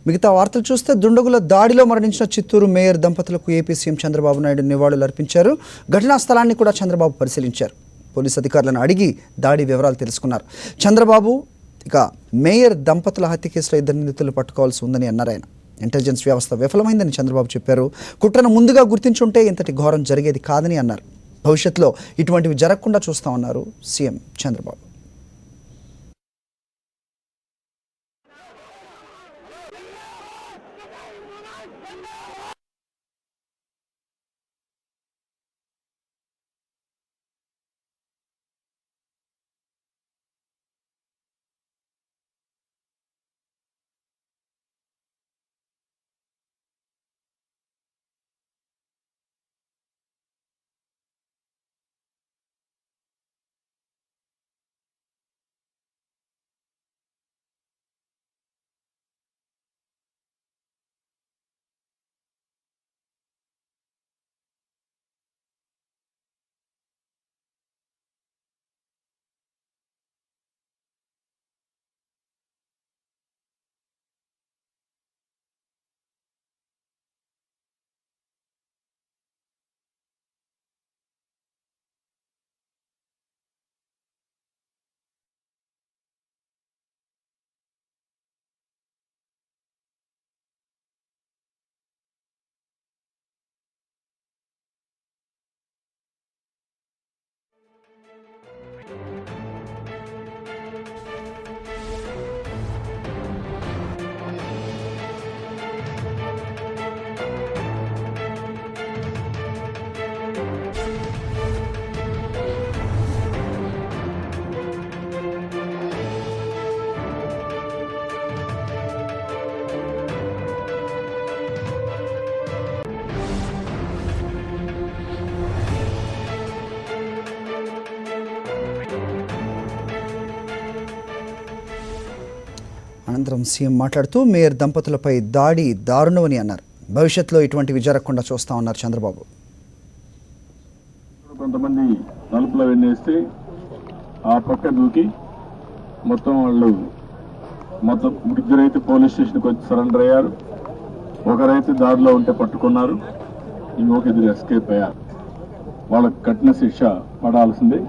మిగతా వార్తలు చూస్తే దుండగుల దాడిలో మరణించిన చిత్తూరు మేయర్ దంపతులకు ఏపీ సీఎం చంద్రబాబు నాయుడు నివాళులు అర్పించారు. ఘటనా స్థలాన్ని కూడా చంద్రబాబు పరిశీలించారు. పోలీసు అధికారులను అడిగి దాడి వివరాలు తెలుసుకున్నారు. చంద్రబాబు ఇక మేయర్ దంపతుల హత్య కేసులో 2 నిందితులు పట్టుకోవాల్సి ఉందని అన్నారు. ఆయన ఇంటెలిజెన్స్ వ్యవస్థ విఫలమైందని చంద్రబాబు చెప్పారు. కుట్రను ముందుగా గుర్తించుంటే ఇంతటి ఘోరం జరిగేది కాదని అన్నారు. భవిష్యత్తులో ఇటువంటివి జరగకుండా చూస్తామన్నారు సీఎం చంద్రబాబు. అనంతరం సీఎం మాట్లాడుతూ మేయర్ దంపతులపై దాడి దారుణమని అన్నారు. భవిష్యత్తులో ఇటువంటివి జరగకుండా చూస్తామన్నారు చంద్రబాబు. కొంతమంది నలుపులో వెన్నేస్తే ఆ పక్క దూకి మొత్తం ఇద్దరైతే పోలీస్ స్టేషన్కి వచ్చి సరెండర్ అయ్యారు. ఒకరైతే దారిలో ఉంటే పట్టుకున్నారు. ఇంకొక ఇద్దరు ఎస్కేప్ అయ్యారు. వాళ్ళకి కఠిన శిక్ష పడాల్సిందే.